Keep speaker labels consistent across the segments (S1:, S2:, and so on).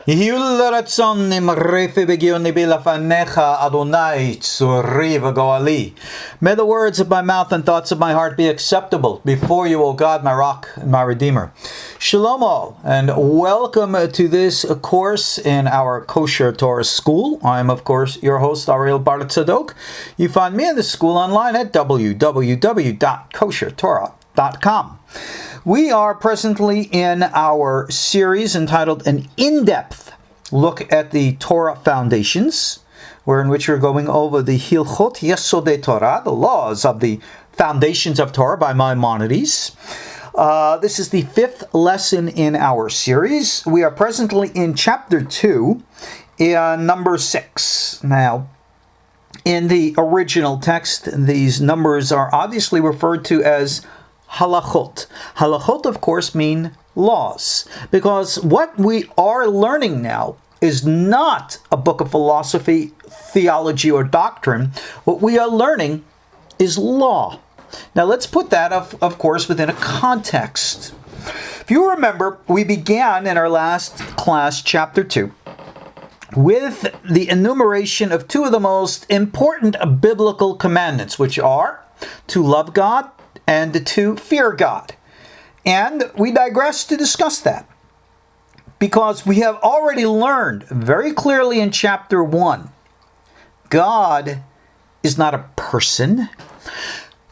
S1: May the words of my mouth and thoughts of my heart be acceptable before you, O God, my rock and my redeemer. Shalom all, and welcome to this course in our KosherTorah School. I am, of course, your host, Ariel Bar Tzadok. You find me in the school online at www.KosherTorah.com. We are presently in our series entitled An In-Depth Look at the Torah Foundations, in which we're going over the Hilkhot, Yesodei Torah, the laws of the foundations of Torah by Maimonides. This is the fifth lesson in our series. We are presently in chapter 2, number 6. Now, in the original text, these numbers are obviously referred to as halachot. Halachot, of course, mean laws, because what we are learning now is not a book of philosophy, theology, or doctrine. What we are learning is law. Now, let's put that, of course, within a context. If you remember, we began in our last class, chapter 2, with the enumeration of two of the most important biblical commandments, which are to love God and to fear God. And we digress to discuss that, because we have already learned very clearly in chapter 1, God is not a person.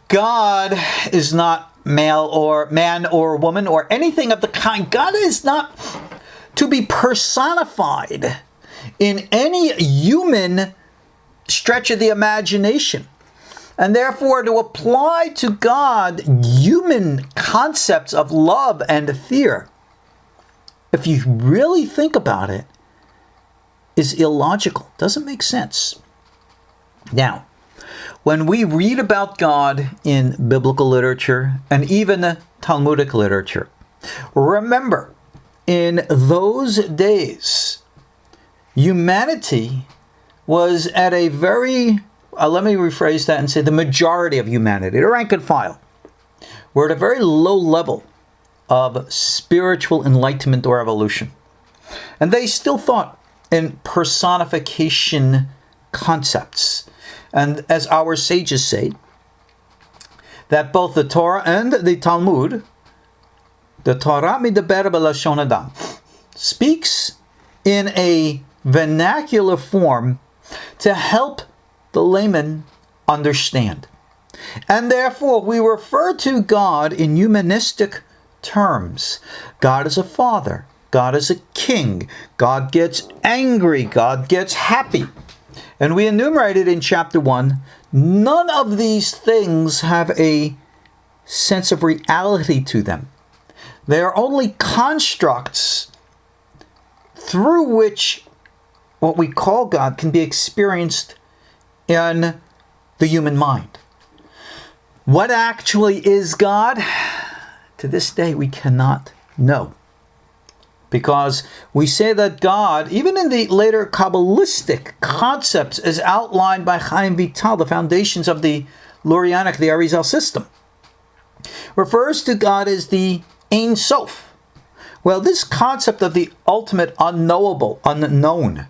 S1: God is not man or woman or anything of the kind. God is not to be personified in any human stretch of the imagination. And therefore, to apply to God human concepts of love and fear, if you really think about it, is illogical. Doesn't make sense. Now, when we read about God in biblical literature and even Talmudic literature, remember, in those days, humanity was at a very, let me rephrase that and say the majority of humanity, the rank and file, were at a very low level of spiritual enlightenment or evolution. And they still thought in personification concepts. And as our sages say, that both the Torah and the Talmud, the Torah midaber b'lashon adam, speaks in a vernacular form to help the layman understand. And therefore, we refer to God in humanistic terms. God is a father. God is a king. God gets angry. God gets happy. And we enumerated in chapter 1, none of these things have a sense of reality to them. They are only constructs through which what we call God can be experienced in the human mind. What actually is God? To this day, we cannot know. Because we say that God, even in the later Kabbalistic concepts as outlined by Chaim Vital, the foundations of the Lurianic, the Ariel system, refers to God as the Ein Sof. Well, this concept of the ultimate unknowable, unknown,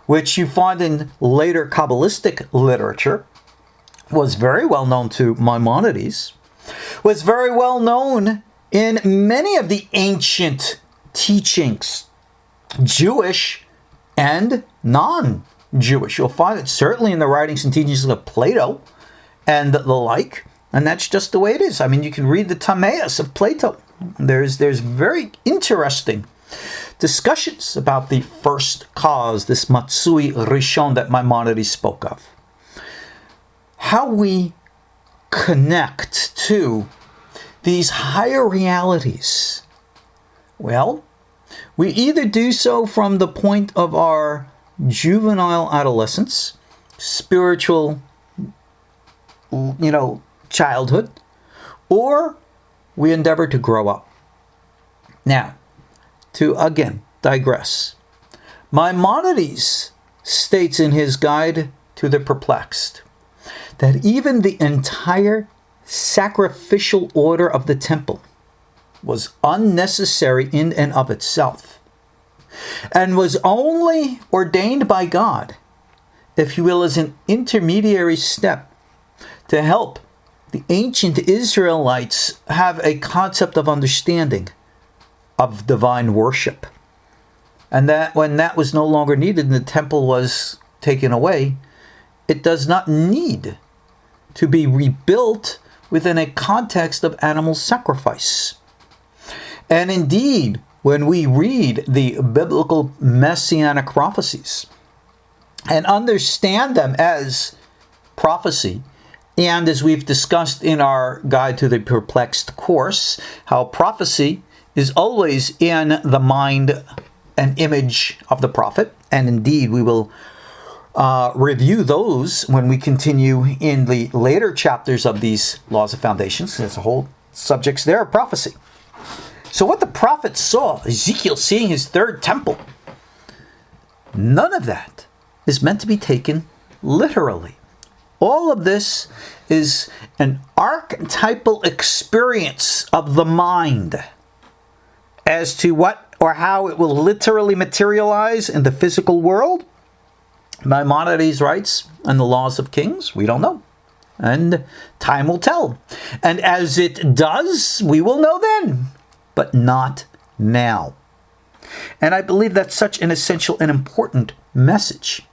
S1: which you find in later Kabbalistic literature, was very well known to Maimonides, was very well known in many of the ancient teachings, Jewish and non-Jewish. You'll find it certainly in the writings and teachings of Plato and the like, and that's just the way it is. I mean, you can read the Timaeus of Plato. There's very interesting discussions about the first cause, this Matsui Rishon that Maimonides spoke of. How we connect to these higher realities. Well, we either do so from the point of our juvenile adolescence, spiritual, childhood, or we endeavor to grow up. Now, to again digress, Maimonides states in his guide to the Perplexed that even the entire sacrificial order of the temple was unnecessary in and of itself. and was only ordained by God, if you will, as an intermediary step to help the ancient Israelites have a concept of understanding of divine worship. And that when that was no longer needed and the temple was taken away, it does not need to be rebuilt within a context of animal sacrifice. And indeed, when we read the biblical messianic prophecies and understand them as prophecy, and as we've discussed in our Guide to the Perplexed course, how prophecy is always in the mind and image of the prophet, and indeed we will review those when we continue in the later chapters of these laws of foundations. There's a whole subjects there of prophecy. So what the prophet saw, Ezekiel seeing his third temple, none of that is meant to be taken literally. All of this is an archetypal experience of the mind as to what or how it will literally materialize in the physical world. Maimonides writes in the Laws of Kings, we don't know. And time will tell. And as it does, we will know then, but not now. And I believe that's such an essential and important message,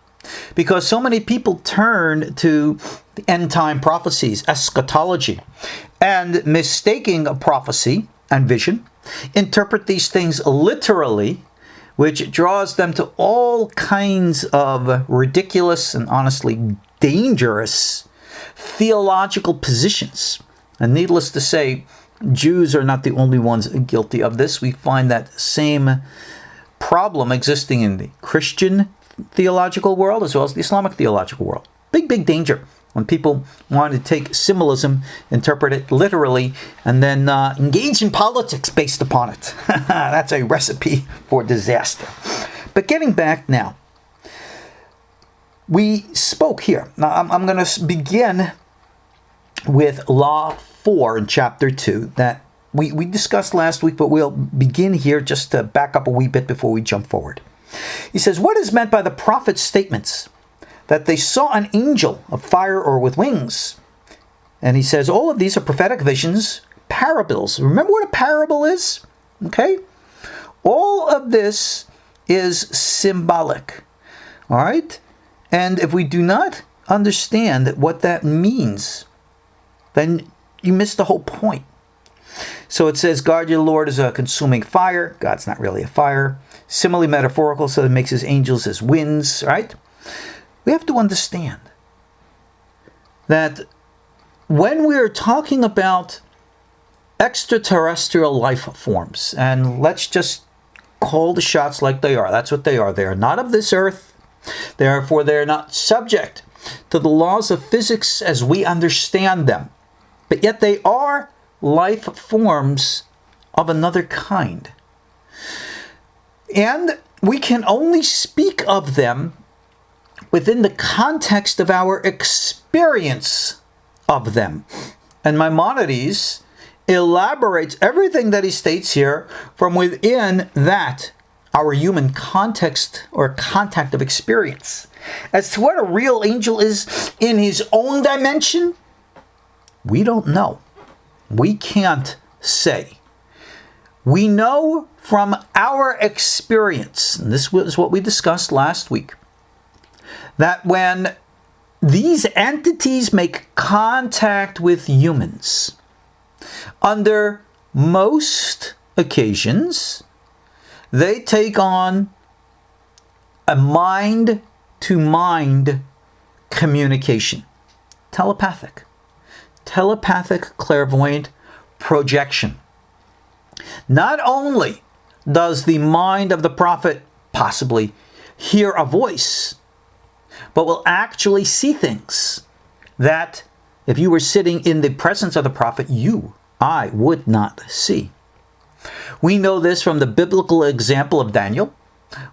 S1: because so many people turn to the end time prophecies, eschatology, and mistaking prophecy and vision, interpret these things literally, which draws them to all kinds of ridiculous and honestly dangerous theological positions. And needless to say, Jews are not the only ones guilty of this. We find that same problem existing in the Christian theological world as well as the Islamic theological world. Big, big danger when people want to take symbolism, interpret it literally, and then engage in politics based upon it. That's a recipe for disaster. But getting back now, we spoke here. Now I'm going to begin with Law 4 in Chapter 2 that we discussed last week, but we'll begin here just to back up a wee bit before we jump forward. He says, what is meant by the prophet's statements that they saw an angel of fire or with wings? And he says, all of these are prophetic visions, parables. Remember what a parable is? Okay? All of this is symbolic. All right? And if we do not understand what that means, then you miss the whole point. So it says, God your Lord is a consuming fire. God's not really a fire. Similarly metaphorical, so it makes his angels as winds, right? We have to understand that when we're talking about extraterrestrial life forms, and let's just call the shots like they are. That's what they are. They are not of this earth. Therefore, they're not subject to the laws of physics as we understand them. But yet they are life forms of another kind. And we can only speak of them within the context of our experience of them. And Maimonides elaborates everything that he states here from within that, our human context or contact of experience. As to what a real angel is in his own dimension, we don't know. We can't say. We know from our experience, and this was what we discussed last week, that when these entities make contact with humans, under most occasions, they take on a mind-to-mind communication. Telepathic, clairvoyant projection. Not only does the mind of the prophet possibly hear a voice, but will actually see things that if you were sitting in the presence of the prophet, I would not see. We know this from the biblical example of Daniel.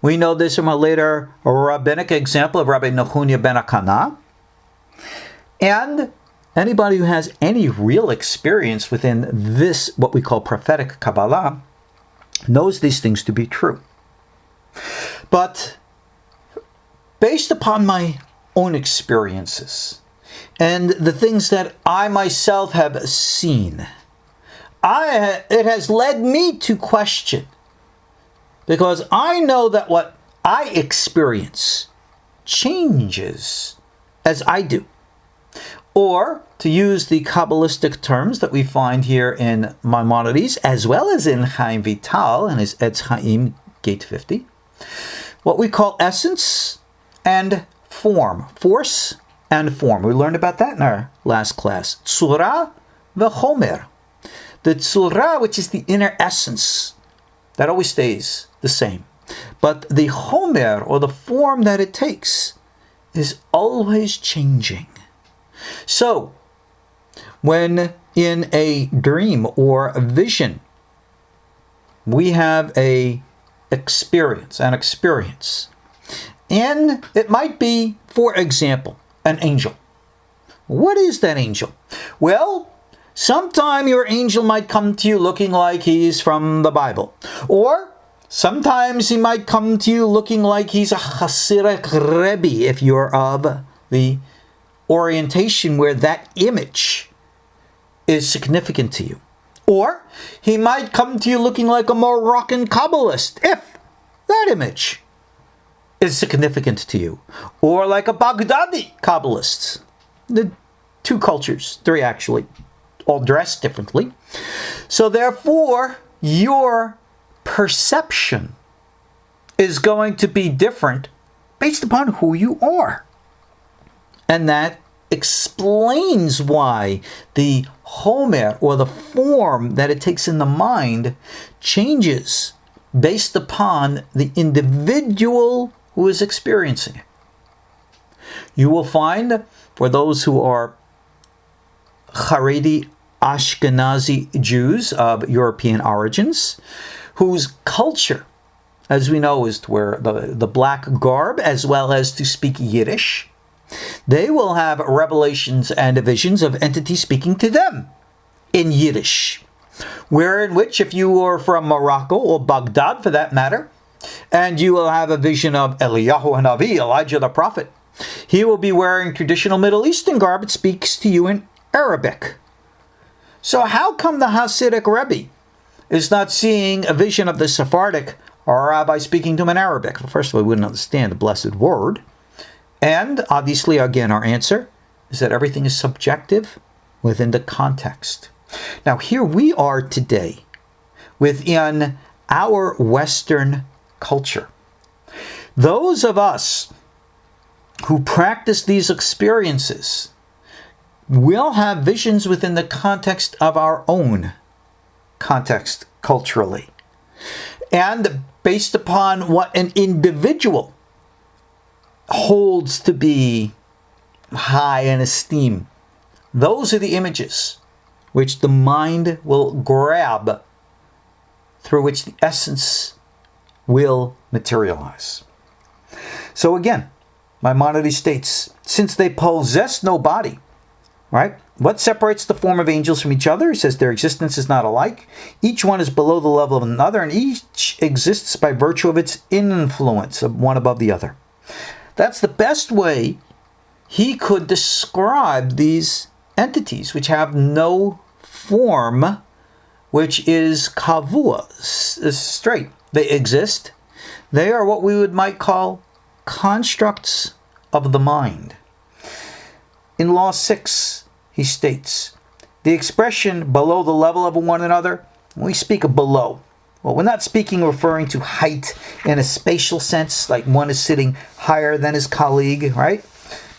S1: We know this from a later rabbinic example of Rabbi Nehunya ben Akana. And anybody who has any real experience within this, what we call prophetic Kabbalah, knows these things to be true. But based upon my own experiences and the things that I myself have seen, it has led me to question, because I know that what I experience changes as I do. Or, to use the Kabbalistic terms that we find here in Maimonides, as well as in Chaim Vital and his Etz Chaim, Gate 50, what we call essence and form, force and form. We learned about that in our last class. Tzura v'chomer. The tzura, which is the inner essence, that always stays the same. But the chomer, or the form that it takes, is always changing. So, when in a dream or a vision, we have an experience, and it might be, for example, an angel. What is that angel? Well, sometime your angel might come to you looking like he's from the Bible. Or sometimes he might come to you looking like he's a Hasidic Rebbe, if you're of the orientation where that image is significant to you. Or he might come to you looking like a Moroccan Kabbalist, if that image is significant to you. Or like a Baghdadi Kabbalist. The two cultures, three actually, all dressed differently. So therefore, your perception is going to be different based upon who you are. And that explains why the chomer, or the form that it takes in the mind, changes based upon the individual who is experiencing it. You will find, for those who are Haredi Ashkenazi Jews of European origins, whose culture, as we know, is to wear the black garb as well as to speak Yiddish, they will have revelations and visions of entities speaking to them in Yiddish. Wherein which, if you are from Morocco or Baghdad for that matter, and you will have a vision of Eliyahu Hanavi, Elijah the prophet, he will be wearing traditional Middle Eastern garb. It speaks to you in Arabic. So how come the Hasidic Rebbe is not seeing a vision of the Sephardic rabbi speaking to him in Arabic? Well, first of all, we wouldn't understand the blessed word. And obviously, again, our answer is that everything is subjective within the context. Now, here we are today within our Western culture. Those of us who practice these experiences will have visions within the context of our own context culturally. And based upon what an individual holds to be high in esteem, those are the images which the mind will grab, through which the essence will materialize. So again, Maimonides states, since they possess no body, right? What separates the form of angels from each other? He says their existence is not alike. Each one is below the level of another, and each exists by virtue of its influence of one above the other. That's the best way he could describe these entities, which have no form, which is kavua, straight. They exist. They are what we might call constructs of the mind. In Law 6, he states, the expression below the level of one another, when we speak of below, well, we're not speaking referring to height in a spatial sense, like one is sitting higher than his colleague, right?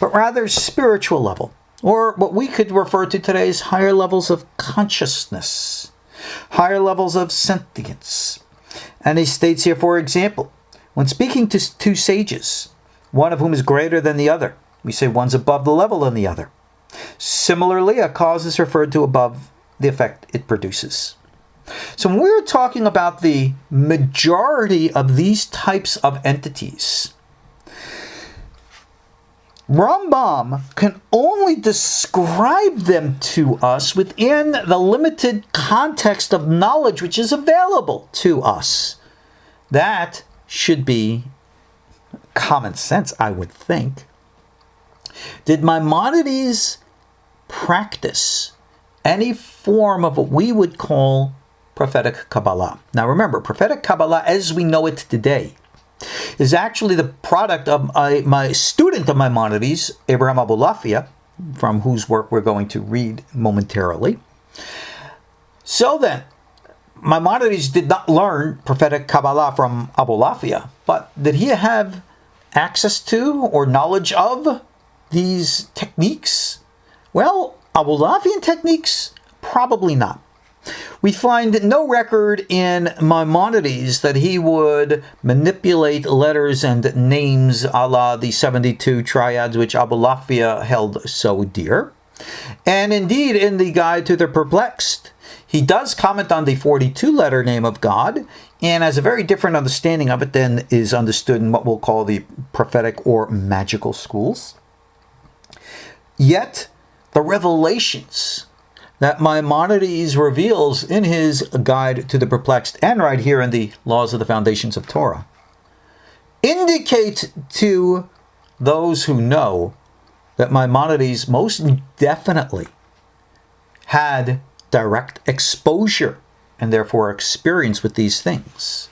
S1: But rather spiritual level, or what we could refer to today as higher levels of consciousness, higher levels of sentience. And he states here, for example, when speaking to two sages, one of whom is greater than the other, we say one's above the level than the other. Similarly, a cause is referred to above the effect it produces. So when we're talking about the majority of these types of entities, RaMBaM can only describe them to us within the limited context of knowledge which is available to us. That should be common sense, I would think. Did Maimonides practice any form of what we would call prophetic Kabbalah? Now remember, prophetic Kabbalah as we know it today is actually the product of my student of Maimonides, Avraham Abulafia, from whose work we're going to read momentarily. So then, Maimonides did not learn prophetic Kabbalah from Abulafia, but did he have access to or knowledge of these techniques? Well, Abulafian techniques? Probably not. We find no record in Maimonides that he would manipulate letters and names a la the 72 triads which Abulafia held so dear. And indeed, in the Guide to the Perplexed, he does comment on the 42-letter name of God and has a very different understanding of it than is understood in what we'll call the prophetic or magical schools. Yet, the revelations that Maimonides reveals in his Guide to the Perplexed and right here in the Laws of the Foundations of Torah indicate to those who know that Maimonides most definitely had direct exposure and therefore experience with these things.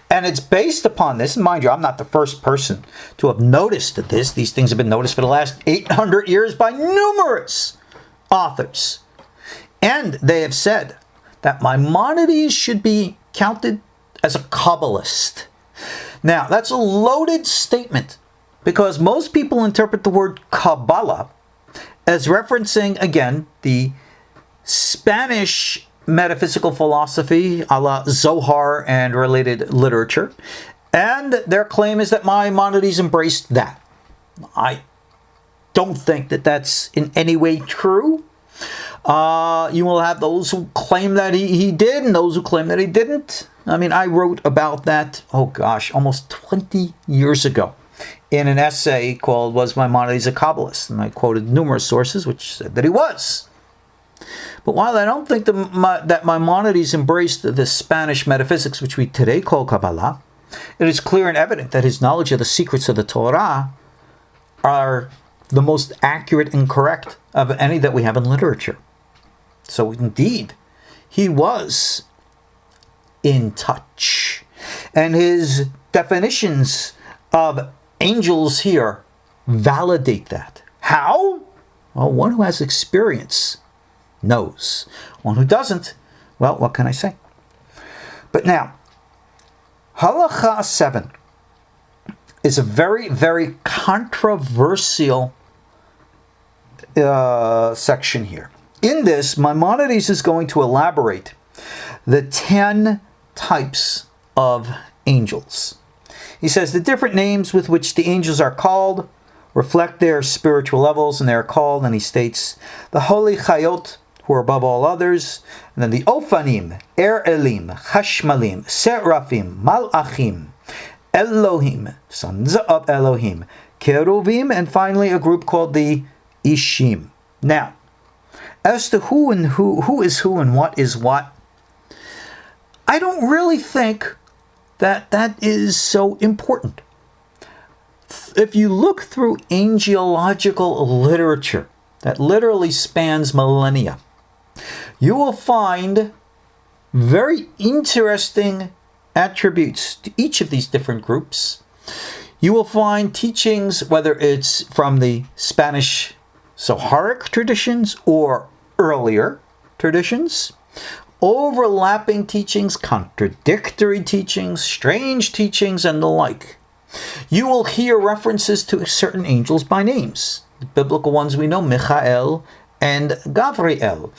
S1: And it's based upon this, and mind you, I'm not the first person to have noticed this. These things have been noticed for the last 800 years by numerous authors. And they have said that Maimonides should be counted as a Kabbalist. Now, that's a loaded statement because most people interpret the word Kabbalah as referencing, again, the Spanish metaphysical philosophy a la Zohar and related literature. And their claim is that Maimonides embraced that. I don't think that that's in any way true. You will have those who claim that he did and those who claim that he didn't. I mean, I wrote about that, almost 20 years ago in an essay called Was Maimonides a Kabbalist? And I quoted numerous sources which said that he was. But while I don't think that Maimonides embraced the Spanish metaphysics, which we today call Kabbalah, it is clear and evident that his knowledge of the secrets of the Torah are the most accurate and correct of any that we have in literature. So indeed, he was in touch. And his definitions of angels here validate that. How? Well, one who has experience knows. One who doesn't, well, what can I say? But now, Halacha 7 is a very, very controversial section here. In this, Maimonides is going to elaborate the 10 types of angels. He says the different names with which the angels are called reflect their spiritual levels, and they are called, and he states, the holy chayot, who are above all others, and then the Ophanim, Erelim, Chashmalim, Seraphim, Malachim, Elohim, sons of Elohim, Keruvim, and finally a group called the Ishim. Now, as to who is who and what is what, I don't really think that is so important. If you look through angelological literature that literally spans millennia, you will find very interesting attributes to each of these different groups. You will find teachings, whether it's from the Spanish Zoharic traditions or earlier traditions, overlapping teachings, contradictory teachings, strange teachings, and the like. You will hear references to certain angels by names. The biblical ones we know, Michael and Gabriel.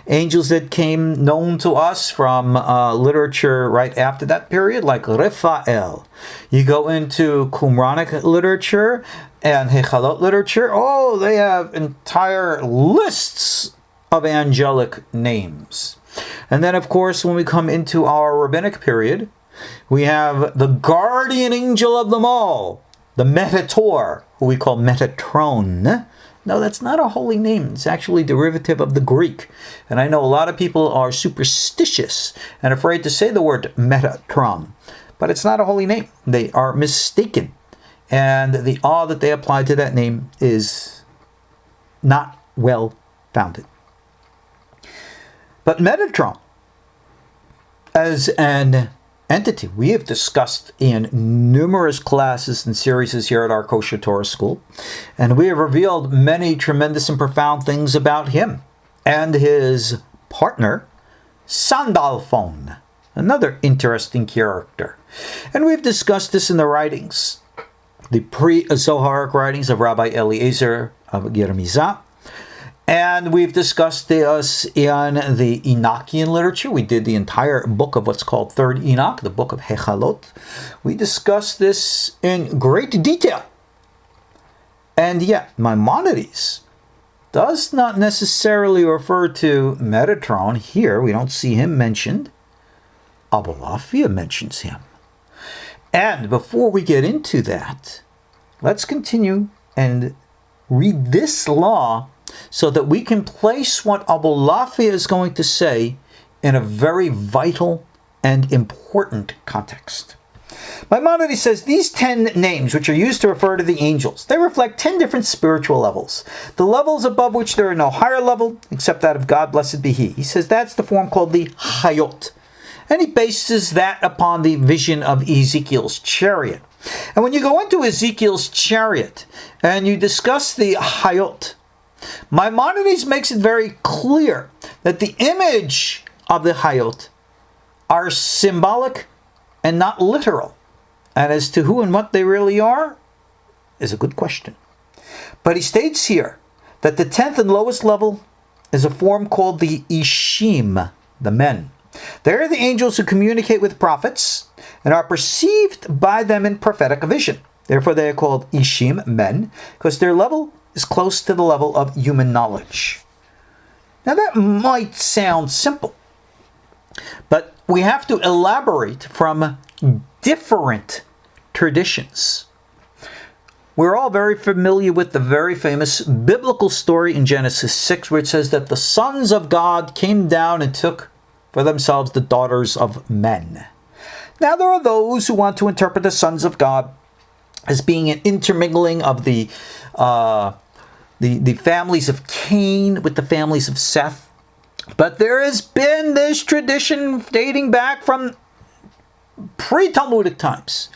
S1: Angels that came known to us from literature right after that period, like Raphael. You go into Qumranic literature and Hilkhot literature. Oh, they have entire lists of angelic names. And then, of course, when we come into our rabbinic period, we have the guardian angel of them all, the Metatron, who we call Metatron. No, that's not a holy name. It's actually derivative of the Greek. And I know a lot of people are superstitious and afraid to say the word Metatron. but it's not a holy name. They are mistaken. And the awe that they apply to that name is not well founded. But Metatron, as an entity, we have discussed in numerous classes and series here at our KosherTorah School, and we have revealed many tremendous and profound things about him and his partner, Sandalphon, another interesting character. And we've discussed this in the writings, the pre-Zoharic writings of Rabbi Eliezer of Yermizah. And we've discussed this in the Enochian literature. We did the entire book of what's called Third Enoch, the book of Hilkhot. We discussed this in great detail. And yet, Maimonides does not necessarily refer to Metatron here. We don't see him mentioned. Abulafia mentions him. And before we get into that, let's continue and read this law so that we can place what Abulafia is going to say in a very vital and important context. Maimonides says these 10 names, which are used to refer to the angels, they reflect 10 different spiritual levels. The levels above which there are no higher level, except that of God, blessed be He. He says that's the form called the Hayot. And he bases that upon the vision of Ezekiel's chariot. And when you go into Ezekiel's chariot and you discuss the Hayot, Maimonides makes it very clear that the image of the Hayot are symbolic and not literal. And as to who and what they really are is a good question. But he states here that the 10th and lowest level is a form called the Ishim, the men. They're the angels who communicate with prophets and are perceived by them in prophetic vision. Therefore they are called Ishim, men, because their level is close to the level of human knowledge. Now that might sound simple, but we have to elaborate from different traditions. We're all very familiar with the very famous biblical story in Genesis 6, where it says that the sons of God came down and took for themselves the daughters of men. Now there are those who want to interpret the sons of God as being an intermingling of the families of Cain with the families of Seth. But there has been this tradition dating back from pre-Talmudic times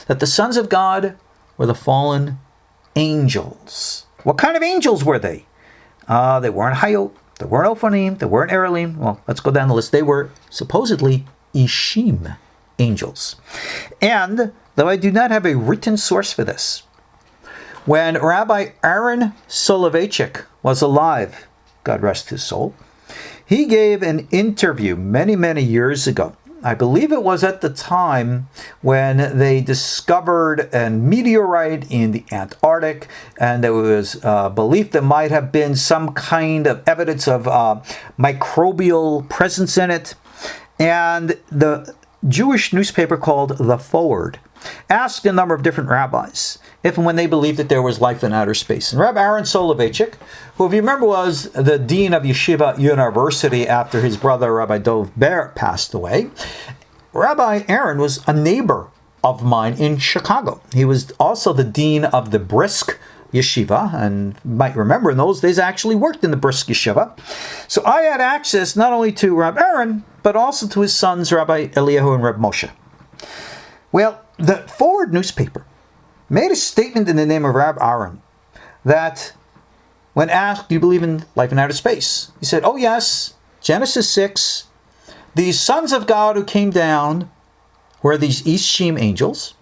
S1: that the sons of God were the fallen angels. What kind of angels were they? They weren't Hayot, they weren't Ophanim, they weren't Ariel. Well, let's go down the list. They were supposedly Ishim angels. And though I do not have a written source for this, when Rabbi Aaron Soloveitchik was alive, God rest his soul, he gave an interview many, many years ago. I believe it was at the time when they discovered a meteorite in the Antarctic, and there was belief there might have been some kind of evidence of microbial presence in it. And the Jewish newspaper called The Forward asked a number of different rabbis if and when they believed that there was life in outer space. And Rabbi Aaron Soloveitchik, who, if you remember, was the dean of Yeshiva University after his brother Rabbi Dov Ber passed away, Rabbi Aaron was a neighbor of mine in Chicago. He was also the dean of the Brisk Yeshiva, and you might remember in those days I actually worked in the Brisk Yeshiva. So I had access not only to Rabbi Aaron, but also to his sons, Rabbi Eliyahu and Reb Moshe. Well, the Forward newspaper made a statement in the name of Rabbi Aaron that when asked, do you believe in life in outer space? He said, oh yes, Genesis 6, these sons of God who came down were these Ishim angels,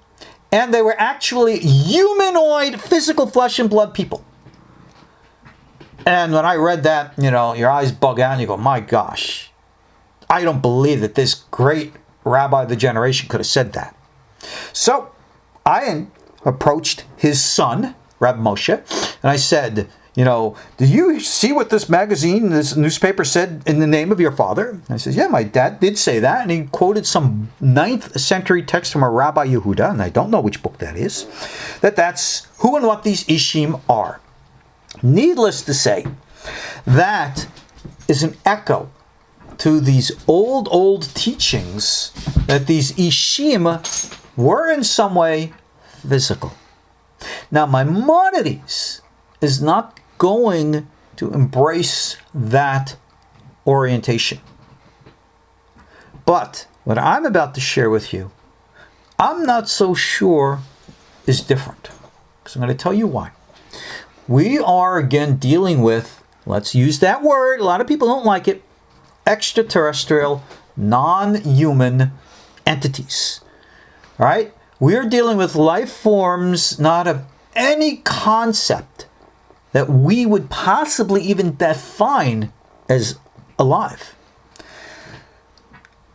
S1: and they were actually humanoid, physical flesh and blood people. And when I read that, your eyes bug out and you go, my gosh, I don't believe that this great rabbi of the generation could have said that. So I approached his son, Reb Moshe, and I said, do you see what this newspaper said in the name of your father? And I said, yeah, my dad did say that. And he quoted some 9th century text from a Rabbi Yehuda, and I don't know which book that is, that's who and what these Ishim are. Needless to say, that is an echo to these old teachings that these Ashim were in some way physical. Now, Maimonides is not going to embrace that orientation. But what I'm about to share with you, I'm not so sure is different. Because I'm going to tell you why. We are again dealing with, let's use that word, a lot of people don't like it, extraterrestrial, non-human entities. All right? We are dealing with life forms not of any concept that we would possibly even define as alive.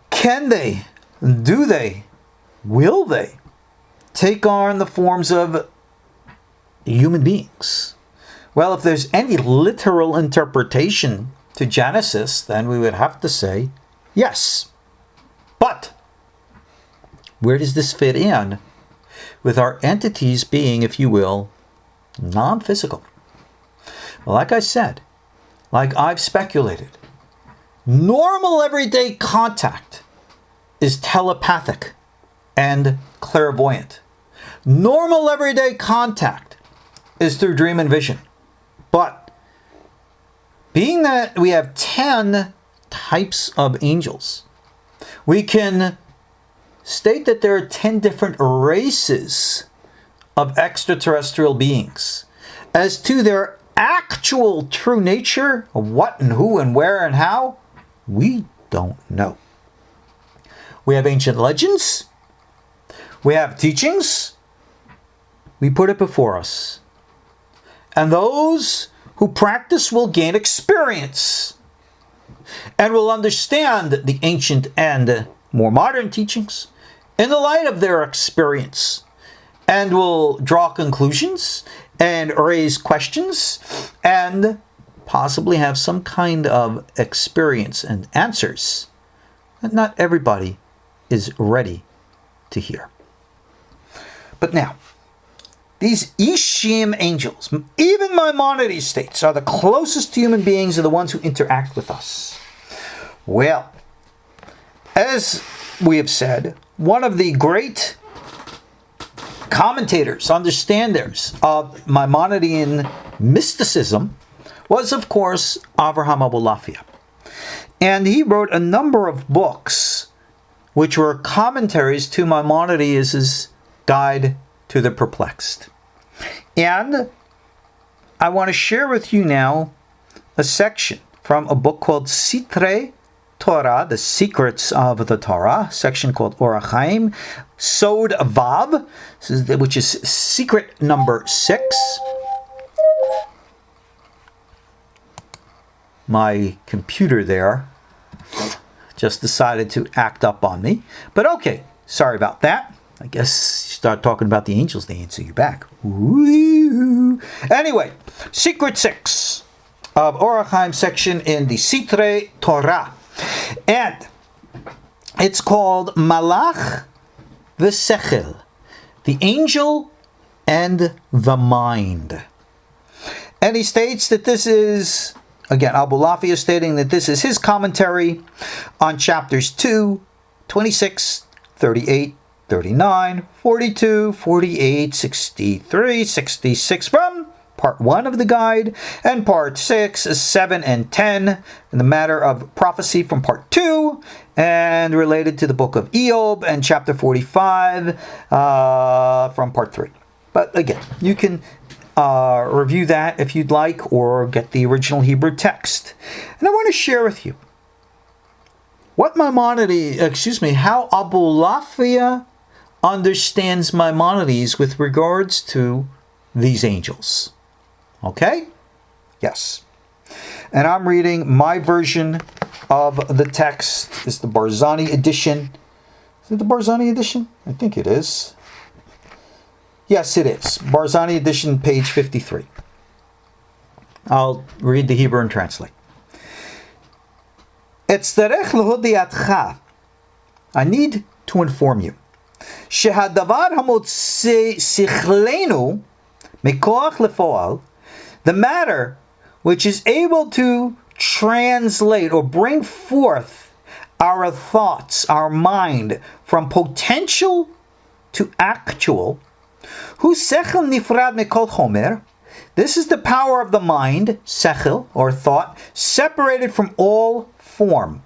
S1: Can they, do they, will they take on the forms of human beings? Well, if there's any literal interpretation to Genesis, then we would have to say yes. But where does this fit in with our entities being, if you will, non-physical? Well, like I said, like I've speculated, normal everyday contact is telepathic and clairvoyant. Normal everyday contact is through dream and vision. But being that we have 10 types of angels, we can state that there are 10 different races of extraterrestrial beings. As to their actual true nature, of what and who and where and how, we don't know. We have ancient legends. We have teachings. We put it before us. And those who practice will gain experience and will understand the ancient and more modern teachings in the light of their experience, and will draw conclusions and raise questions and possibly have some kind of experience and answers that not everybody is ready to hear. But now, these Ashim angels, even Maimonides states, are the closest to human beings and the ones who interact with us. Well, as we have said, one of the great commentators, understanders of Maimonidean mysticism was, of course, Avraham Abulafia. And he wrote a number of books which were commentaries to Maimonides' Guide to the Perplexed. And I want to share with you now a section from a book called Sitrei Torah, The Secrets of the Torah, section called Orach Sod Vav, which is secret number 6. My computer there just decided to act up on me. But okay, sorry about that. I guess you start talking about the angels, they answer you back. Woo. Anyway, secret 6 of Orach section in the Sitrei Torah. And it's called Malach v'Sechel, the angel and the mind. And he states that this is, again, Abulafia stating that this is his commentary on chapters 2, 26, 38, 39, 42, 48, 63, 66 from part 1 of the guide, and part 6, 7, and 10 in the matter of prophecy from part 2, and related to the book of Eob, and chapter 45 from part 3. But again, you can review that if you'd like, or get the original Hebrew text. And I want to share with you what how Abulafia understands Maimonides with regards to these angels. Okay? Yes. And I'm reading my version of the text. It's the Barzani edition. Is it the Barzani edition? I think it is. Yes, it is. Barzani edition, page 53. I'll read the Hebrew and translate. Etzarech lehodiatcha. I need to inform you. Shehadavar hamotze sichlenu mekoach lefoal. The matter which is able to translate or bring forth our thoughts, our mind, from potential to actual. Hu sechel nifrad mikol chomer. This is the power of the mind, sechel, or thought, separated from all form.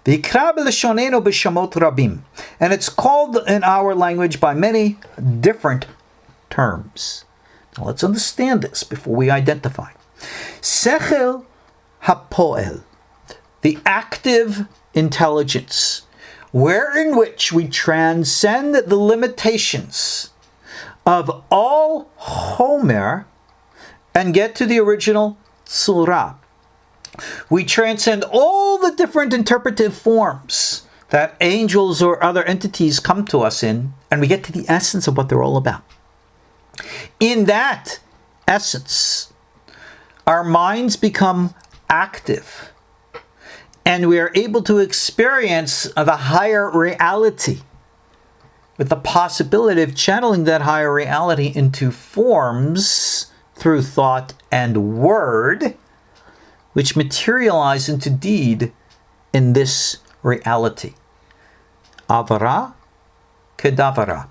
S1: V'ikra b'leshonenu b'shamot rabim. And it's called in our language by many different terms. Now let's understand this before we identify. Sechel hapoel, the active intelligence, wherein which we transcend the limitations of all Homer and get to the original Tzura. We transcend all the different interpretive forms that angels or other entities come to us in, and we get to the essence of what they're all about. In that essence, our minds become active, and we are able to experience the higher reality with the possibility of channeling that higher reality into forms through thought and word, which materialize into deed in this reality. Avara kedavara.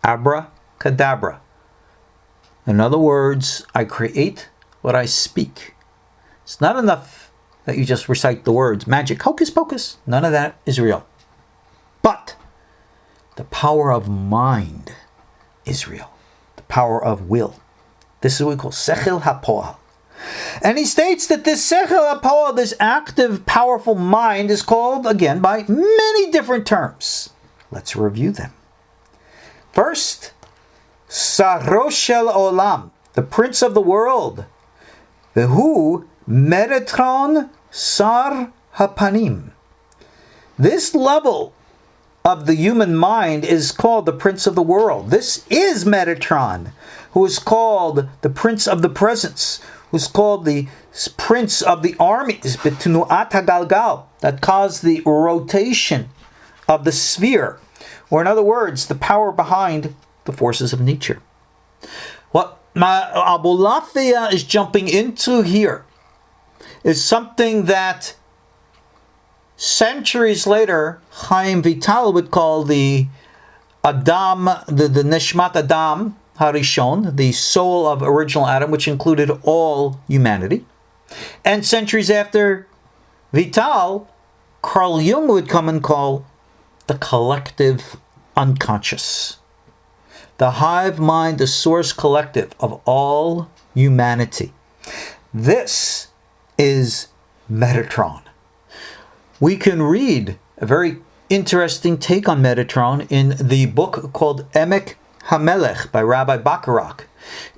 S1: Abra kadabra. In other words, I create what I speak. It's not enough that you just recite the words, magic, hocus pocus. None of that is real. But the power of mind is real. The power of will. This is what we call sechel hapoel. And he states that this sechel hapoel, this active, powerful mind, is called, again, by many different terms. Let's review them. First, Saro shel olam, the prince of the world. Vehu Metatron sar hapanim. This level of the human mind is called the prince of the world. This is Metatron, who is called the prince of the presence, who is called the prince of the armies, B'tenuat hagalgal, that caused the rotation of the sphere, or in other words, the power behind the forces of nature. What Abulafia is jumping into here is something that centuries later Chaim Vital would call the Adam, the Neshmat Adam Harishon, the soul of original Adam, which included all humanity. And centuries after Vital, Carl Jung would come and call the collective unconscious. The hive mind, the source collective of all humanity. This is Metatron. We can read a very interesting take on Metatron in the book called Emek HaMelech by Rabbi Bacharach,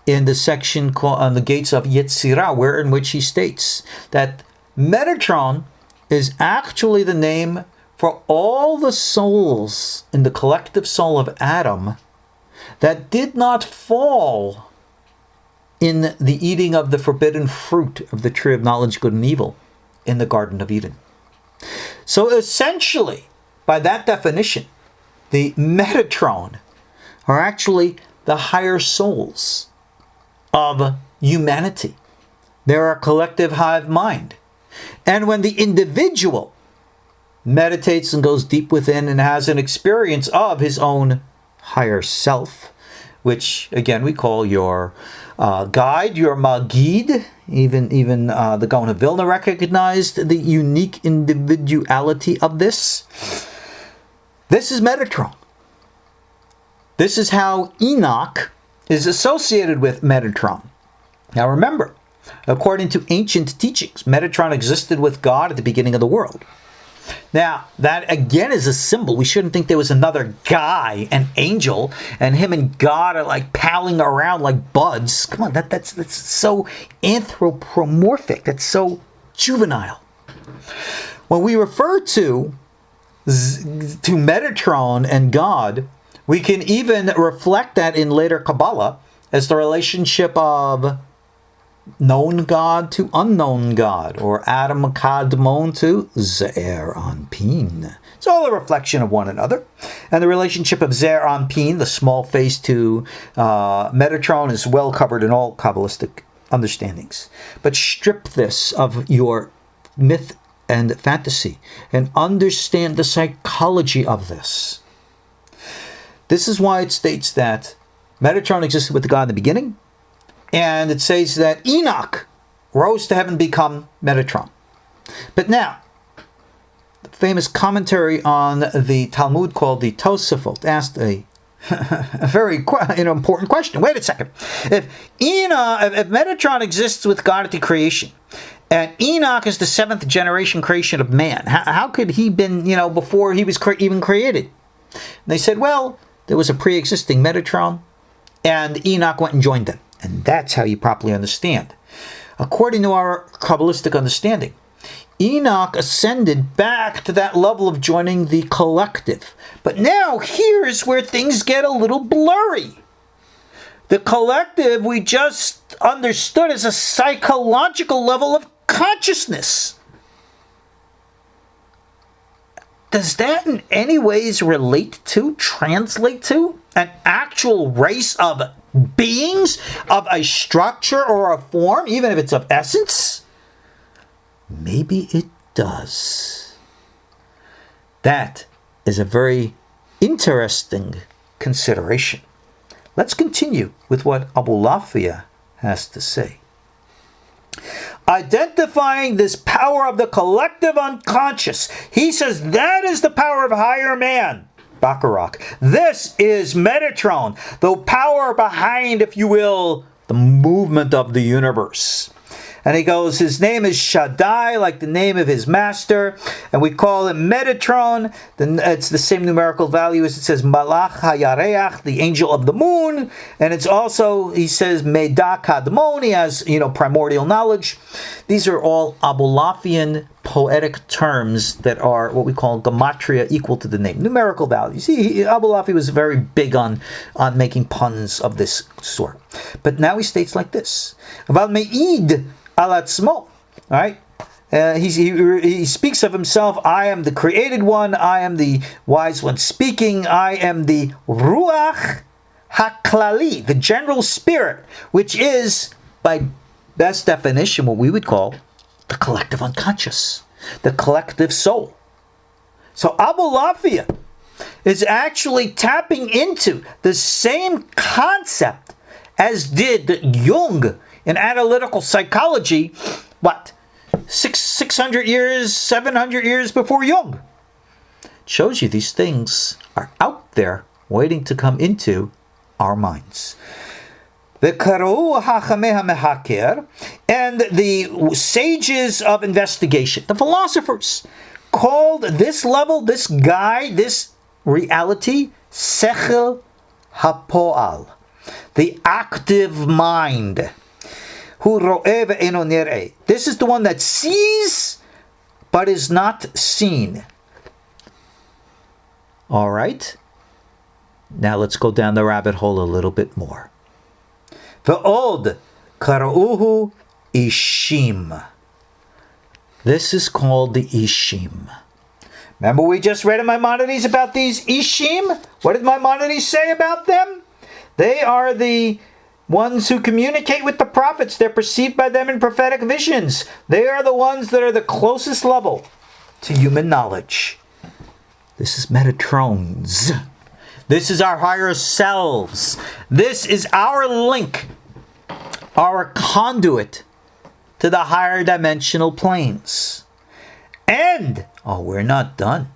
S1: in the section called On the Gates of Yetzirah, wherein which he states that Metatron is actually the name for all the souls in the collective soul of Adam that did not fall in the eating of the forbidden fruit of the tree of knowledge, good and evil, in the Garden of Eden. So essentially, by that definition, the Metatron are actually the higher souls of humanity. They're a collective hive mind. And when the individual meditates and goes deep within and has an experience of his own higher self, which again we call your guide, your Magid, even the Gaon of Vilna recognized the unique individuality of this. This is Metatron. This is how Enoch is associated with Metatron. Now remember, according to ancient teachings, Metatron existed with God at the beginning of the world. Now, that again is a symbol. We shouldn't think there was another guy, an angel, and him and God are like palling around like buds. Come on, that's so anthropomorphic. That's so juvenile. When we refer to Metatron and God, we can even reflect that in later Kabbalah as the relationship of known God to unknown God, or Adam Kadmon to Ze'er Anpin. It's all a reflection of one another. And the relationship of Ze'er Anpin, the small face, to Metatron is well covered in all Kabbalistic understandings. But strip this of your myth and fantasy and understand the psychology of this. This is why it states that Metatron existed with God in the beginning, and it says that Enoch rose to heaven, become Metatron. But now, the famous commentary on the Talmud called the Tosafot asked a very important question. Wait a second. If Metatron exists with God at the creation, and Enoch is the 7th generation creation of man, how could he been, before he was even created? And they said, well, there was a pre-existing Metatron, and Enoch went and joined them. And that's how you properly understand. According to our Kabbalistic understanding, Enoch ascended back to that level of joining the collective. But now here's where things get a little blurry. The collective we just understood as a psychological level of consciousness. Does that in any ways translate to an actual race of beings, of a structure or a form, even if it's of essence? Maybe it does. That is a very interesting consideration. Let's continue with what Abulafia has to say. Identifying this power of the collective unconscious, he says that is the power of higher man, Bacharach. This is Metatron, the power behind, if you will, the movement of the universe. And he goes, his name is Shaddai, like the name of his master, and we call him Metatron. Then it's the same numerical value as it says Malach HaYareach, the angel of the moon, and it's also, he says Medah Kadmon, he has, primordial knowledge. These are all Abulafian poetic terms that are what we call gematria, equal to the name, numerical values. Abulafia was very big on making puns of this sort. But now he states like this: Aval me'id al atzmo. All right. He speaks of himself. I am the created one. I am the wise one speaking. I am the ruach haklali, the general spirit, which is, by best definition, what we would call the collective unconscious, the collective soul. So Abulafia is actually tapping into the same concept as did Jung in analytical psychology, 600 years, 700 years before Jung. It shows you these things are out there waiting to come into our minds. And the sages of investigation, the philosophers, called this level, this guide, this reality, Sechel HaPo'al, the active mind. This is the one that sees but is not seen. All right. Now let's go down the rabbit hole a little bit more. Ve'od kara'uhu ishim. This is called the ishim. Remember we just read in Maimonides about these ishim? What did Maimonides say about them? They are the ones who communicate with the prophets. They're perceived by them in prophetic visions. They are the ones that are the closest level to human knowledge. This is Metatrons. This is our higher selves. This is our link, our conduit to the higher dimensional planes. And, we're not done.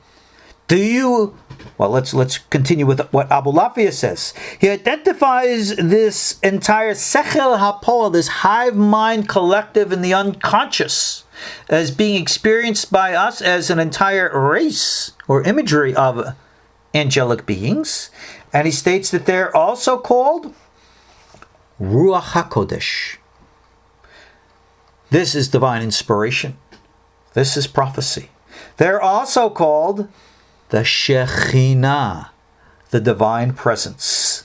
S1: Let's continue with what Abulafia says. He identifies this entire Sechel HaPo'al, this hive mind collective in the unconscious, as being experienced by us as an entire race or imagery of angelic beings. And he states that they're also called Ruach HaKodesh. This is divine inspiration. This is prophecy. They're also called the Shekhinah, the divine presence.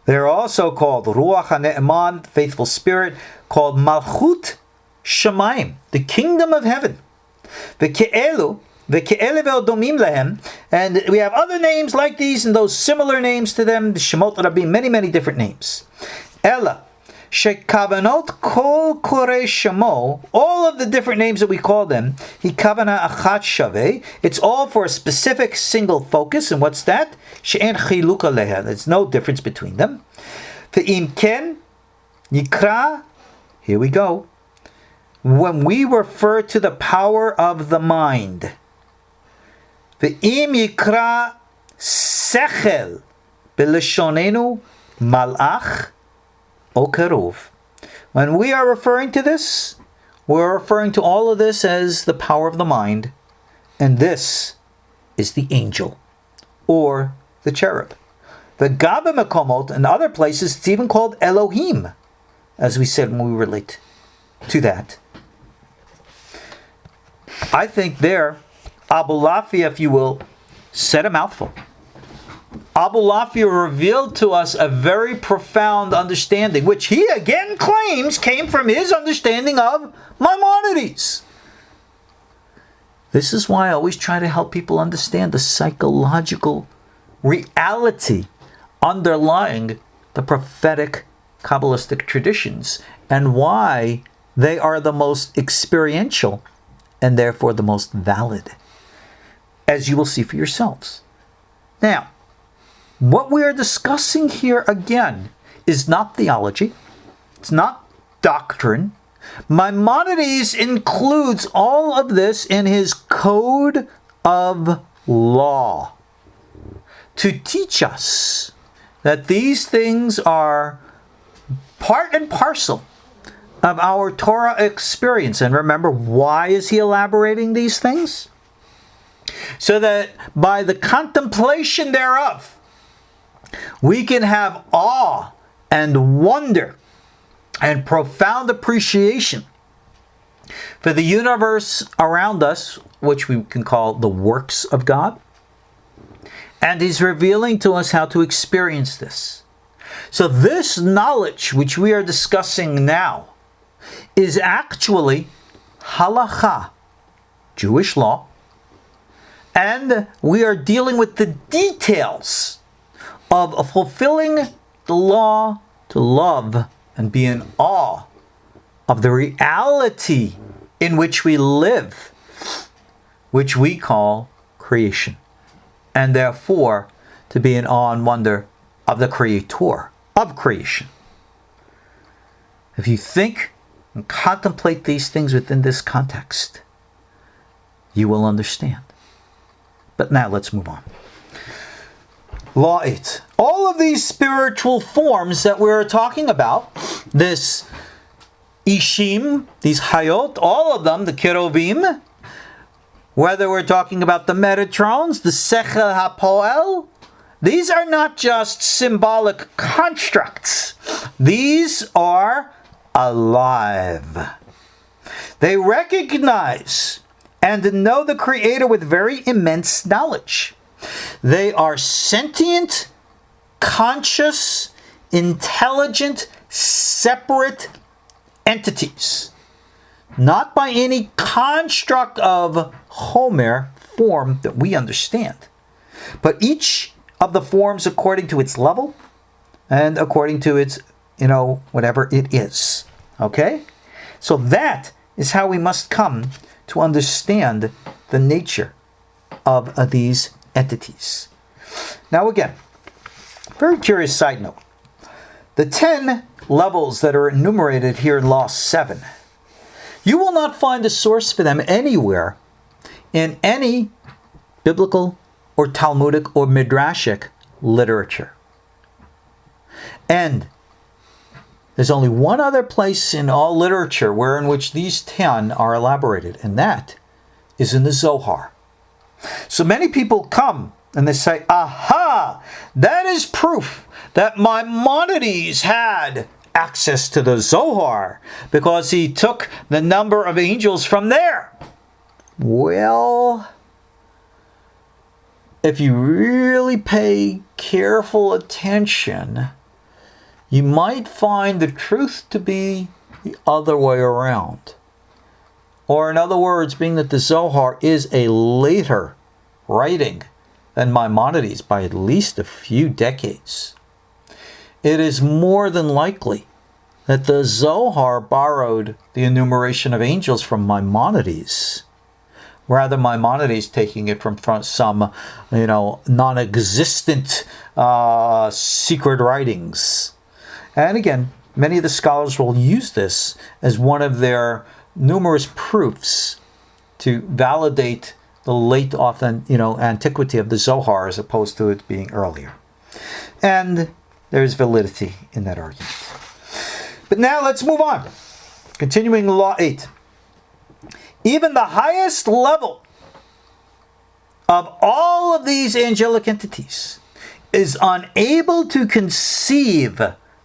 S1: They're also called Ruach HaNe'eman, faithful spirit, called Malchut Shamayim, the kingdom of heaven. Ve'ke'elu ve'odomim lehem, and we have other names like these and those similar names to them, the Shemot Rabim, many, many different names. Ella, Shekavanot kol korei shamo, all of the different names that we call them, hikavana achat shaveh, it's all for a specific single focus, and what's that? She'en chiluk aleha, there's no difference between them. Ve'im ken, yikra, here we go, when we refer to the power of the mind, ve'im yikra sechel, b'leshonenu malach, O Keruv. When we are referring to this, we're referring to all of this as the power of the mind, and this is the angel, or the cherub. The Gabe Mekomot, in other places, it's even called Elohim, as we said when we relate to that. I think there, Abulafia, if you will, said a mouthful. Abulafia revealed to us a very profound understanding, which he again claims came from his understanding of Maimonides. This is why I always try to help people understand the psychological reality underlying the prophetic Kabbalistic traditions and why they are the most experiential and therefore the most valid, as you will see for yourselves. Now, what we are discussing here again is not theology, it's not doctrine. Maimonides includes all of this in his code of law to teach us that these things are part and parcel of our Torah experience. And remember, why is he elaborating these things? So that by the contemplation thereof, we can have awe and wonder and profound appreciation for the universe around us, which we can call the works of God. And he's revealing to us how to experience this. So this knowledge which we are discussing now is actually halakha, Jewish law, and we are dealing with the details of fulfilling the law to love and be in awe of the reality in which we live, which we call creation, and therefore to be in awe and wonder of the Creator of creation. If you think and contemplate these things within this context, you will understand. But now let's move on. Law 8. All of these spiritual forms that we're talking about, this Ishim, these Hayot, all of them, the Keruvim, whether we're talking about the Metatrons, the Sechel HaPoel, these are not just symbolic constructs. These are alive. They recognize and know the Creator with very immense knowledge. They are sentient, conscious, intelligent, separate entities. Not by any construct of Homer form that we understand, but each of the forms according to its level and according to its, whatever it is. Okay? So that is how we must come to understand the nature of these entities. Now again, very curious side note. The 10 levels that are enumerated here in Law 7, you will not find a source for them anywhere in any biblical or Talmudic or Midrashic literature. And there's only one other place in all literature in which these 10 are elaborated, and that is in the Zohar. So many people come and they say, aha, that is proof that Maimonides had access to the Zohar because he took the number of angels from there. Well, if you really pay careful attention, you might find the truth to be the other way around. Or in other words, being that the Zohar is a later writing than Maimonides by at least a few decades, it is more than likely that the Zohar borrowed the enumeration of angels from Maimonides. Rather, Maimonides taking it from some, non-existent secret writings. And again, many of the scholars will use this as one of their numerous proofs to validate the late antiquity of the Zohar as opposed to it being earlier. And there's validity in that argument. But now let's move on. Continuing Law 8. Even the highest level of all of these angelic entities is unable to conceive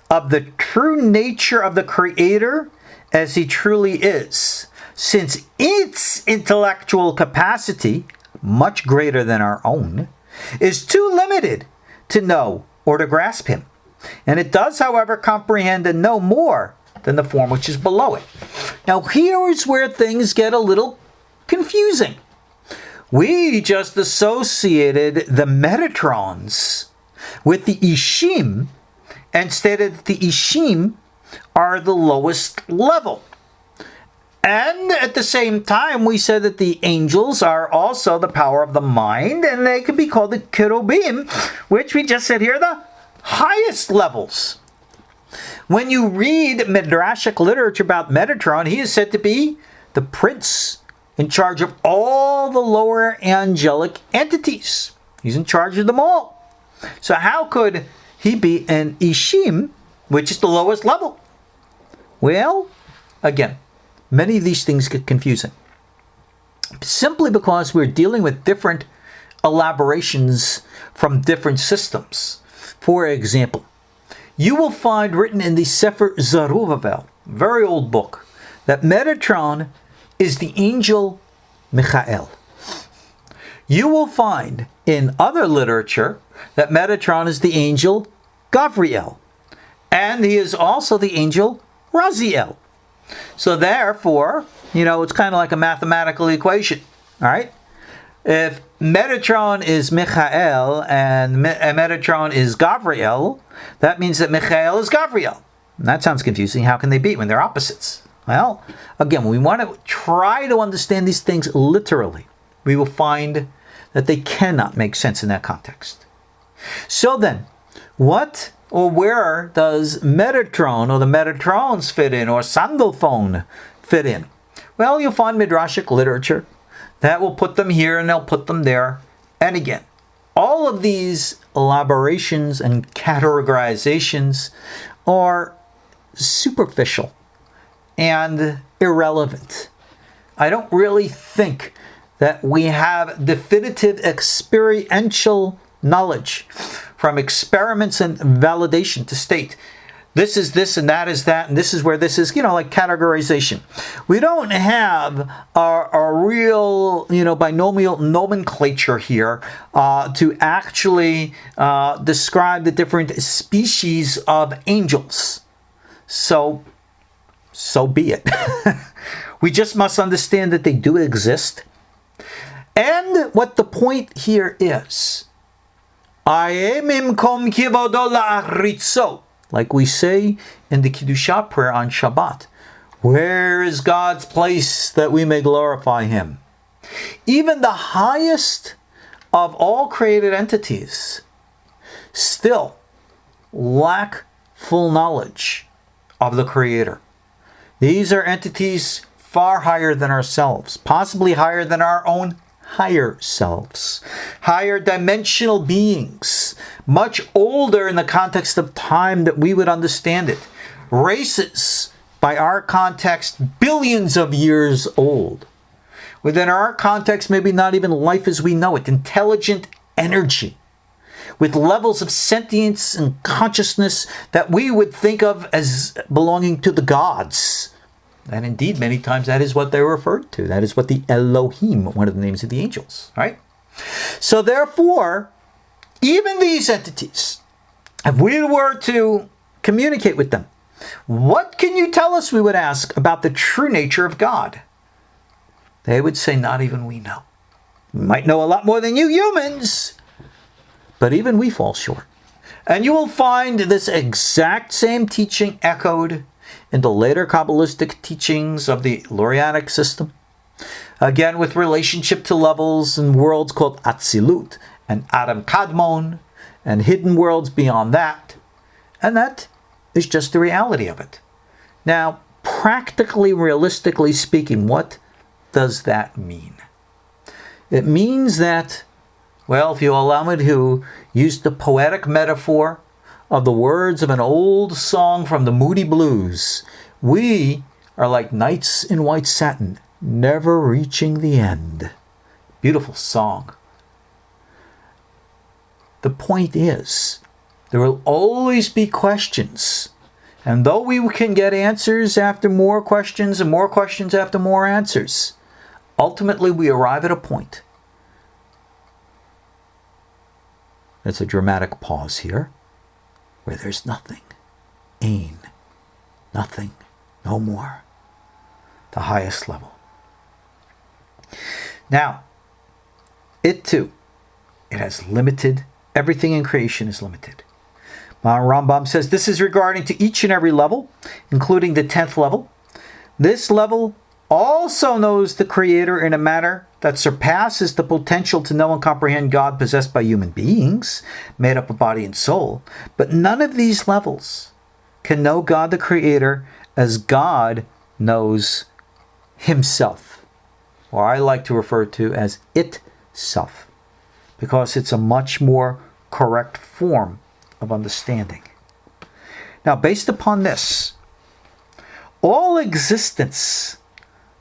S1: of the true nature of the Creator as He truly is, since its intellectual capacity, much greater than our own, is too limited to know or to grasp Him. And it does, however, comprehend and know more than the form which is below it. Now, here is where things get a little confusing. We just associated the Metatrons with the Ashim and stated that the Ashim are the lowest level. And at the same time, we said that the angels are also the power of the mind, and they could be called the cherubim, which we just said here, the highest levels. When you read Midrashic literature about Metatron, he is said to be the prince in charge of all the lower angelic entities. He's in charge of them all. So how could he be an Ashim, which is the lowest level? Well, again, many of these things get confusing. Simply because we're dealing with different elaborations from different systems. For example, you will find written in the Sefer Zerubbabel, very old book, that Metatron is the angel Michael. You will find in other literature that Metatron is the angel Gabriel, and he is also the angel Raziel. So therefore, it's kind of like a mathematical equation, all right? If Metatron is Michael and Metatron is Gabriel, that means that Michael is Gabriel. And that sounds confusing. How can they be when they're opposites? Well, again, when we want to try to understand these things literally, we will find that they cannot make sense in that context. So then, what or where does Metatron or the Metatrons fit in, or Sandalphon fit in? Well, you'll find Midrashic literature that will put them here and they'll put them there. And again, all of these elaborations and categorizations are superficial and irrelevant. I don't really think that we have definitive experiential knowledge from experiments and validation to state this is this and that is that and this is where this is, like categorization. We don't have a real, binomial nomenclature here to actually describe the different species of angels. So be it. We just must understand that they do exist. And what the point here is, like we say in the Kiddusha prayer on Shabbat, where is God's place that we may glorify Him? Even the highest of all created entities still lack full knowledge of the Creator. These are entities far higher than ourselves, possibly higher than our own higher selves, higher dimensional beings, much older in the context of time that we would understand it. Races, by our context, billions of years old. Within our context, maybe not even life as we know it. Intelligent energy, with levels of sentience and consciousness that we would think of as belonging to the gods. And indeed, many times that is what they're referred to. That is what the Elohim, one of the names of the angels, right? So therefore, even these entities, if we were to communicate with them, what can you tell us, we would ask, about the true nature of God? They would say, not even we know. We might know a lot more than you humans, but even we fall short. And you will find this exact same teaching echoed in the later Kabbalistic teachings of the Lurianic system. Again, with relationship to levels and worlds called Atzilut and Adam Kadmon, and hidden worlds beyond that. And that is just the reality of it. Now, practically, realistically speaking, what does that mean? It means that, well, if you allow me to use the poetic metaphor of the words of an old song from the Moody Blues, we are like knights in white satin, never reaching the end. Beautiful song. The point is, there will always be questions. And though we can get answers after more questions and more questions after more answers, ultimately we arrive at a point. It's a dramatic pause here, where there's nothing. Ain. Nothing. No more. The highest level. Now, it too, it has limited. Everything in creation is limited. RaMBaM says this is regarding to each and every level, including the 10th level. This level also knows the Creator in a manner that surpasses the potential to know and comprehend God possessed by human beings, made up of body and soul. But none of these levels can know God the Creator as God knows Himself, or I like to refer to as itself, because it's a much more correct form of understanding. Now, based upon this, all existence,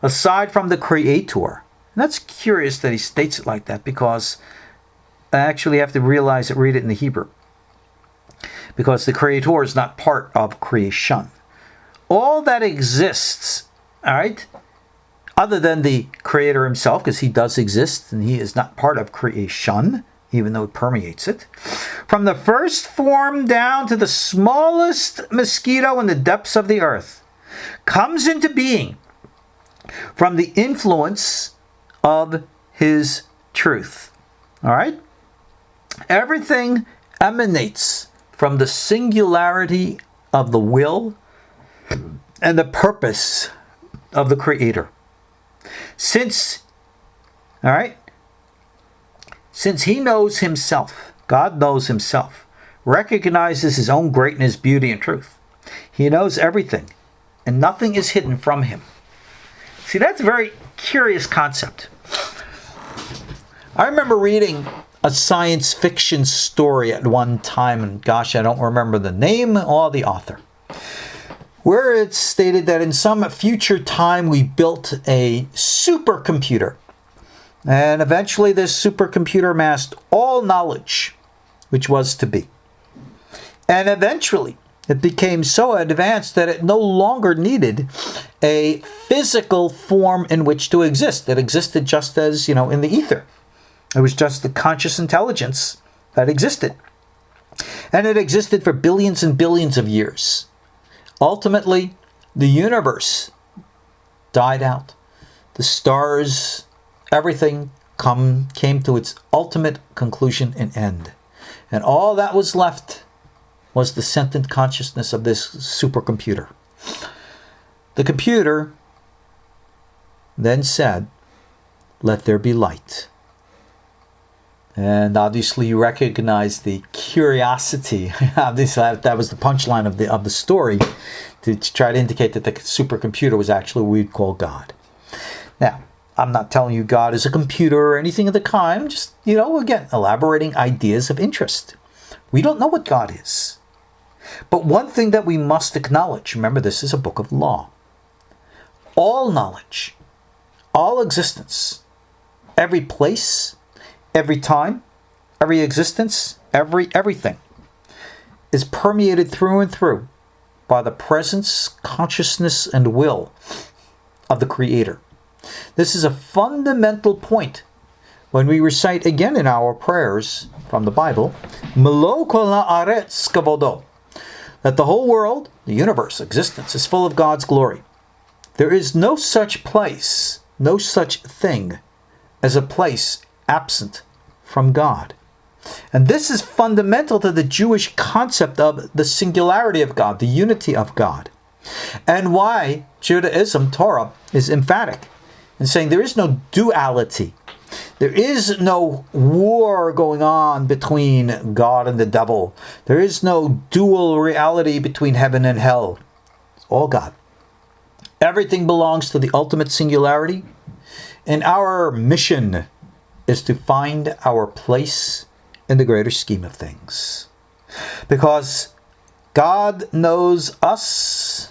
S1: aside from the Creator, and that's curious that he states it like that, because I actually have to read it in the Hebrew, because the Creator is not part of creation. All that exists, all right, other than the Creator Himself, because He does exist and He is not part of creation, even though it permeates it. From the first form down to the smallest mosquito in the depths of the earth, comes into being from the influence of His truth. All right? Everything emanates from the singularity of the will and the purpose of the Creator. Since He knows Himself, God knows Himself, recognizes His own greatness, beauty, and truth. He knows everything, and nothing is hidden from Him. See, that's a very curious concept. I remember reading a science fiction story at one time, and gosh, I don't remember the name or the author, where it stated that in some future time we built a supercomputer. And eventually this supercomputer amassed all knowledge which was to be. And eventually it became so advanced that it no longer needed a physical form in which to exist. It existed just as, in the ether. It was just the conscious intelligence that existed. And it existed for billions and billions of years. Ultimately, the universe died out. The stars, everything came to its ultimate conclusion and end. And all that was left was the sentient consciousness of this supercomputer. The computer then said, "Let there be light." And obviously you recognize the curiosity. Obviously that was the punchline of the story, to try to indicate that the supercomputer was actually what we'd call God. Now, I'm not telling you God is a computer or anything of the kind. I'm just, again, elaborating ideas of interest. We don't know what God is. But one thing that we must acknowledge, remember this is a book of law. All knowledge, all existence, every place, every time, every existence, everything is permeated through and through by the presence, consciousness, and will of the Creator. This is a fundamental point when we recite again in our prayers from the Bible, "Melo kol haaretz kavodo," that the whole world, the universe, existence, is full of God's glory. There is no such place, no such thing as a place absent from God. And this is fundamental to the Jewish concept of the singularity of God, the unity of God. And why Judaism, Torah, is emphatic in saying there is no duality. There is no war going on between God and the devil. There is no dual reality between heaven and hell. It's all God. Everything belongs to the ultimate singularity. And our mission is to find our place in the greater scheme of things. Because God knows us,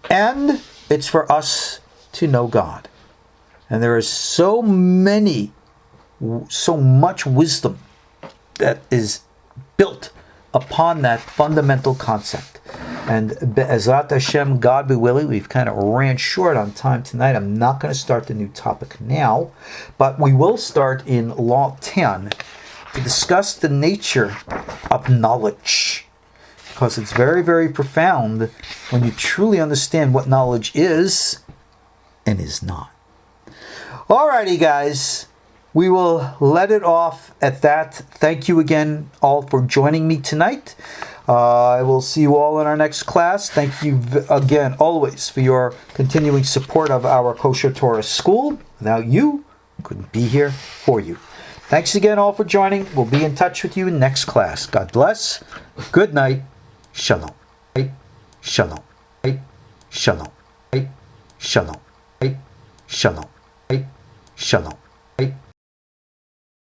S1: and it's for us to know God. And there is so much wisdom that is built upon that fundamental concept. And Be'ezrat Hashem, God be willing, we've kind of ran short on time tonight. I'm not going to start the new topic now, but we will start in Law 10 to discuss the nature of knowledge. Because it's very, very profound when you truly understand what knowledge is and is not. Alrighty, guys. We will let it off at that. Thank you again all for joining me tonight. I will see you all in our next class. Thank you again, always, for your continuing support of our KosherTorah School. Without you, I couldn't be here for you. Thanks again all for joining. We'll be in touch with you in next class. God bless. Good night. Shalom. Shalom. Shalom. Shalom. Shalom.